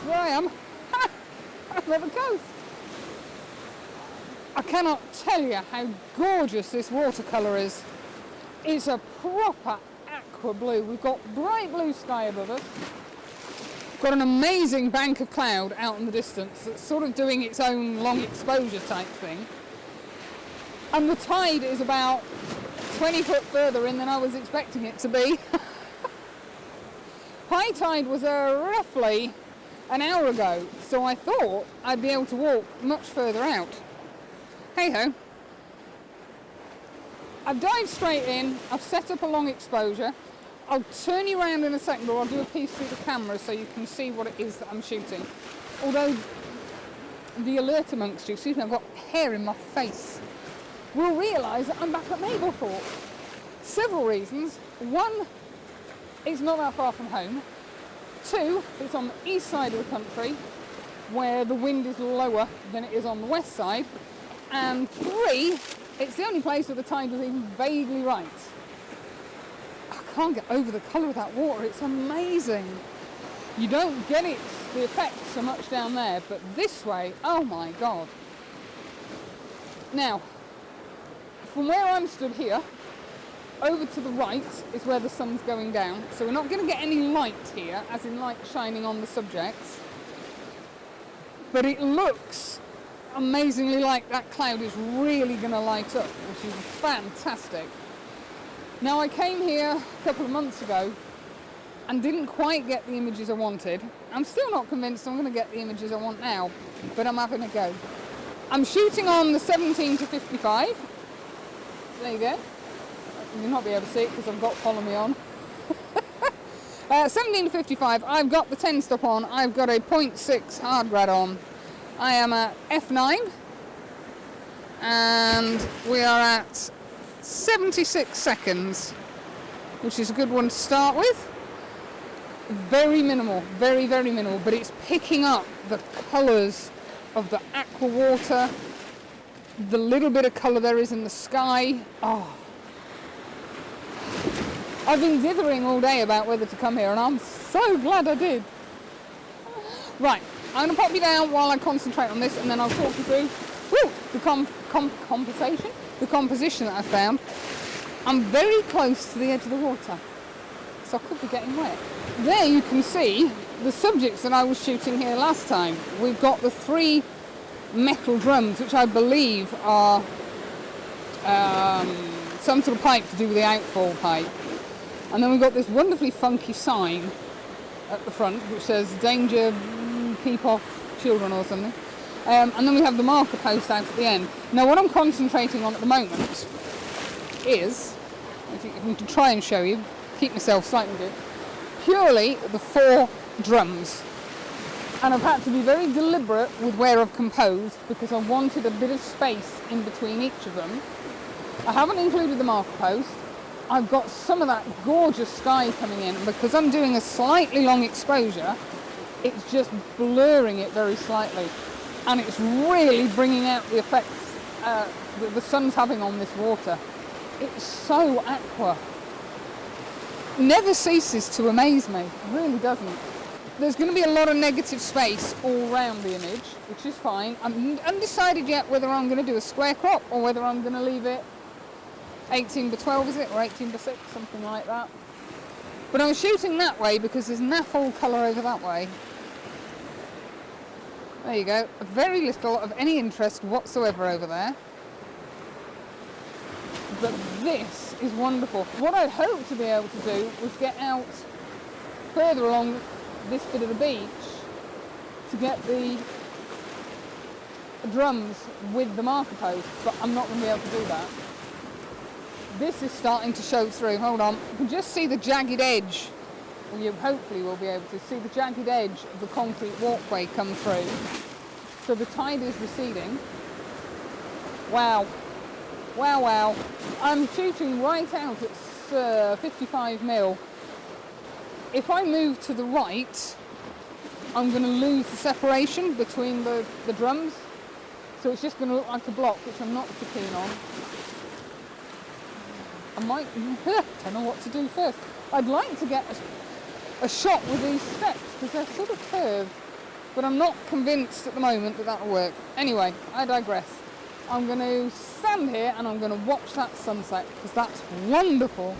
There I am. I'm at the coast. I cannot tell you how gorgeous this watercolour is. It's a proper aqua blue. We've got bright blue sky above us. Got an amazing bank of cloud out in the distance that's sort of doing its own long exposure type thing. And the tide is about 20 foot further in than I was expecting it to be. High tide was roughly an hour ago, so I thought I'd be able to walk much further out. Hey ho. I've dived straight in, I've set up a long exposure. I'll turn you around in a second, or I'll do a piece through the camera so you can see what it is that I'm shooting. Although the alert amongst you, excuse me, I've got hair in my face, will realise that I'm back at Mablethorpe. Several reasons. One, it's not that far from home. Two, it's on the east side of the country where the wind is lower than it is on the west side. And three, it's the only place where the tide was even vaguely right. I can't get over the colour of that water, it's amazing. You don't get the effect so much down there, but this way, oh my god. Now, from where I'm stood here, over to the right is where the sun's going down, so we're not going to get any light here, as in light shining on the subjects. But it looks amazingly like that cloud is really going to light up, which is fantastic. Now, I came here a couple of months ago and didn't quite get the images I wanted. I'm still not convinced I'm going to get the images I want now, but I'm having a go. I'm shooting on the 17 to 55. There you go. You'll not be able to see it because I've got follow me on. 17 to 55, I've got the 10 stop on, I've got a 0.6 hard grad on. I am at f9 and we are at 76 seconds, which is a good one to start with. Very minimal, very, very minimal, but it's picking up the colours of the aqua water, the little bit of colour there is in the sky. Oh. I've been dithering all day about whether to come here, and I'm so glad I did. Right, I'm going to pop you down while I concentrate on this, and then I'll talk you through the composition that I found. I'm very close to the edge of the water, so I could be getting wet. There you can see the subjects that I was shooting here last time. We've got the 3 metal drums, which I believe are some sort of pipe to do with the outfall pipe. And then we've got this wonderfully funky sign at the front which says danger, keep off children or something. And then we have the marker post out at the end. Now what I'm concentrating on at the moment is, if you can try and show you, keep myself slightly good, purely the 4 drums. And I've had to be very deliberate with where I've composed because I wanted a bit of space in between each of them. I haven't included the marker post. I've got some of that gorgeous sky coming in, and because I'm doing a slightly long exposure, it's just blurring it very slightly. And it's really bringing out the effects that the sun's having on this water. It's so aqua. Never ceases to amaze me, it really doesn't. There's going to be a lot of negative space all around the image, which is fine. I'm undecided yet whether I'm going to do a square crop or whether I'm going to leave it 18:12, is it, or 18:6, something like that. But I'm shooting that way because there's naff colour over that way. There you go, very little of any interest whatsoever over there. But this is wonderful. What I hoped to be able to do was get out further along this bit of the beach to get the drums with the marker post, but I'm not going to be able to do that. This is starting to show through. Hold on. You can just see the jagged edge. Well, you hopefully will be able to see the jagged edge of the concrete walkway come through. So the tide is receding. Wow. Wow, wow. I'm shooting right out at 55 mil. If I move to the right, I'm going to lose the separation between the drums. So it's just going to look like a block, which I'm not too keen on. I might, don't know what to do first. I'd like to get a shot with these steps because they're sort of curved. but I'm not convinced at the moment that that'll work. Anyway, I digress. I'm going to stand here and I'm going to watch that sunset because that's wonderful.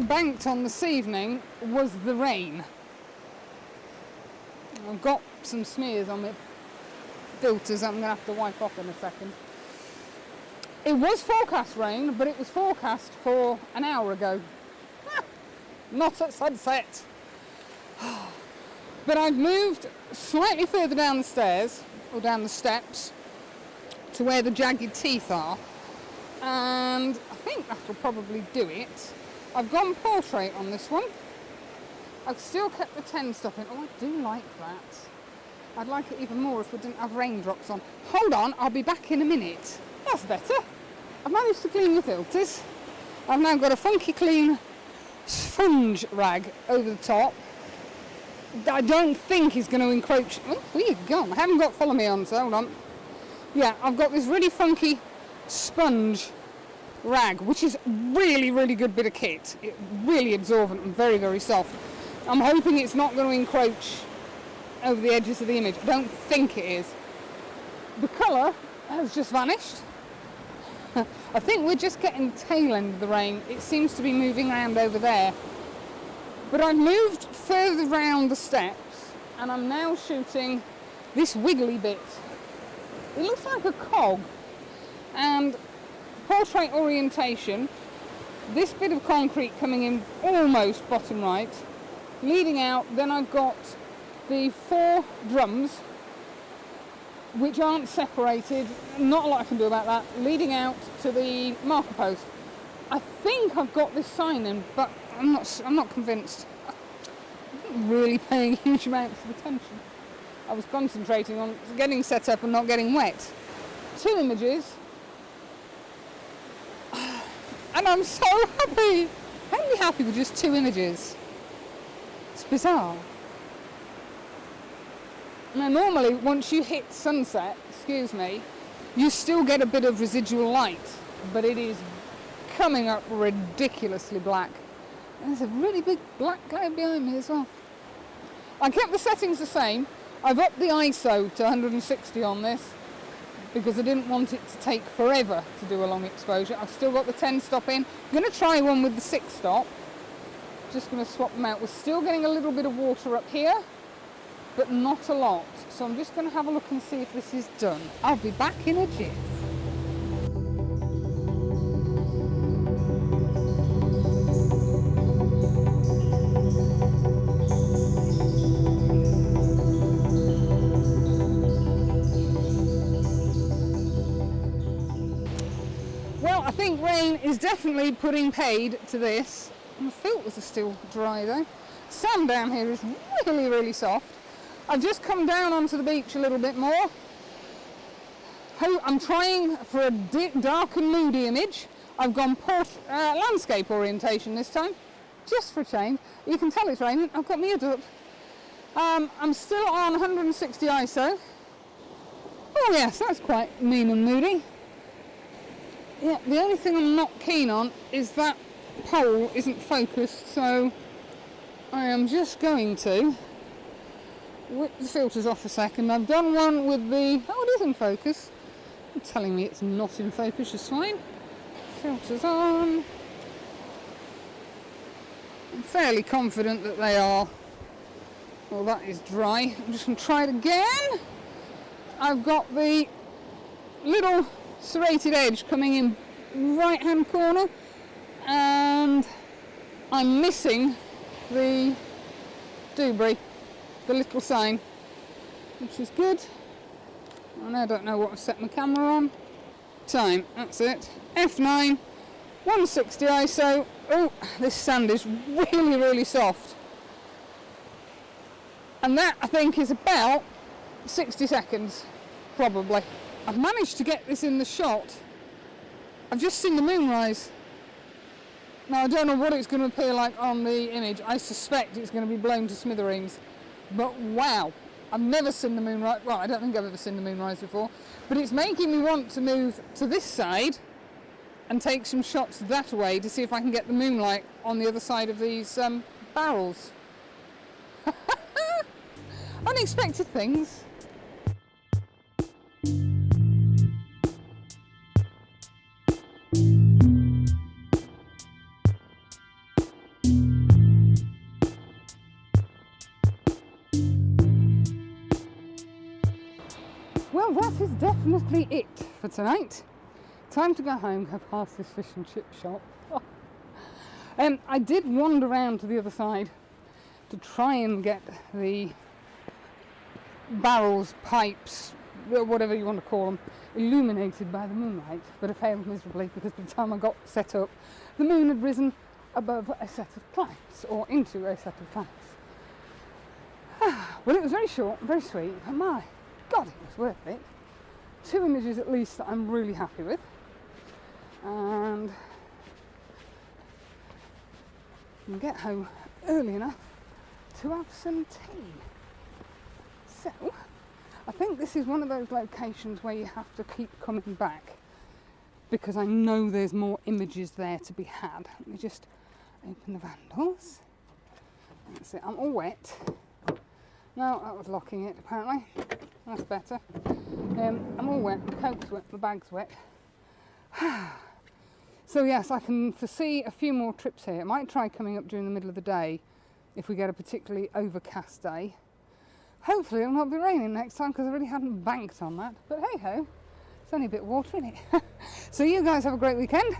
Banked on this evening was the rain. I've got some smears on my filters I'm going to have to wipe off in a second. It was forecast rain, but it was forecast for an hour ago. Not at sunset. But I've moved slightly further down the stairs, or down the steps, to where the jagged teeth are, and I think that'll probably do it. I've gone portrait on this one. I've still kept the 10 stop in. Oh, I do like that. I'd like it even more if we didn't have raindrops on. Hold on, I'll be back in a minute. That's better. I've managed to clean the filters. I've now got a funky clean sponge rag over the top. I don't think is going to encroach. Oh, where you gone? I haven't got follow me on, so hold on. Yeah, I've got this really funky sponge rag, which is really, really good bit of kit. It's really absorbent and very, very soft. I'm hoping it's not going to encroach over the edges of the image. I don't think it is. The colour has just vanished. I think we're just getting the tail end of the rain. It seems to be moving around over there. But I've moved further round the steps and I'm now shooting this wiggly bit. It looks like a cog, and portrait orientation, this bit of concrete coming in almost bottom right, leading out. Then I've got the 4 drums which aren't separated, not a lot I can do about that, leading out to the marker post. I think I've got this sign in, but I'm not convinced. I'm not really paying huge amounts of attention. I was concentrating on getting set up and not getting wet. 2 images. And I'm so happy. How are you happy with just 2 images? It's bizarre. Now normally once you hit sunset, you still get a bit of residual light, but it is coming up ridiculously black. And there's a really big black cloud behind me as well. I kept the settings the same. I've upped the ISO to 160 on this because I didn't want it to take forever to do a long exposure. I've still got the 10 stop in. I'm going to try one with the 6 stop. Just going to swap them out. We're still getting a little bit of water up here, but not a lot. So I'm just going to have a look and see if this is done. I'll be back in a jiff. I think rain is definitely putting paid to this. And the filters are still dry though. Sand down here is really, really soft. I've just come down onto the beach a little bit more. I'm trying for a dark and moody image. I've gone landscape orientation this time, just for a change. You can tell it's raining. I've got my hood up. I'm still on 160 ISO. Oh yes, that's quite mean and moody. Yeah, the only thing I'm not keen on is that pole isn't focused, so I am just going to whip the filters off a second. I've done one with the... Oh, it is in focus. You're telling me it's not in focus, you swine. Filters on. I'm fairly confident that they are. Well, that is dry. I'm just going to try it again. I've got the little serrated edge coming in right hand corner, and I'm missing the Dewberry, the little sign, which is good. And I don't know what I've set my camera on. Time, that's it. F9, 160 ISO. Oh, this sand is really, really soft. And that, I think, is about 60 seconds, probably. I've managed to get this in the shot. I've just seen the moonrise. Now, I don't know what it's going to appear like on the image. I suspect it's going to be blown to smithereens. But wow, I've never seen the moonrise. Well, I don't think I've ever seen the moonrise before. But it's making me want to move to this side and take some shots that way to see if I can get the moonlight on the other side of these barrels. Unexpected things. Well, that is definitely it for tonight. Time to go home, go past this fish and chip shop. I did wander around to the other side to try and get the barrels, pipes, whatever you want to call them, illuminated by the moonlight, but I failed miserably because by the time I got set up, the moon had risen above a set of clouds, or into a set of clouds. Well, it was very short, very sweet, but my God, it was worth it. 2 images at least that I'm really happy with. And we'll get home early enough to have some tea. So, I think this is one of those locations where you have to keep coming back because I know there's more images there to be had. Let me just open the vandals. That's it, I'm all wet. No, that was locking it apparently. That's better. I'm all wet, my coat's wet, my bag's wet. So yes, I can foresee a few more trips here. I might try coming up during the middle of the day if we get a particularly overcast day. Hopefully it'll not be raining next time because I really hadn't banked on that. But hey ho, it's only a bit of water in it. So you guys have a great weekend.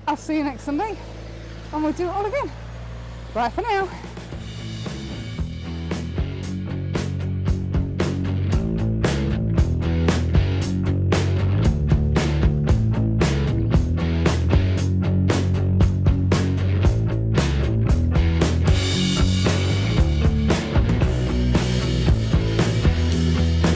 I'll see you next Sunday and we'll do it all again. Bye for now.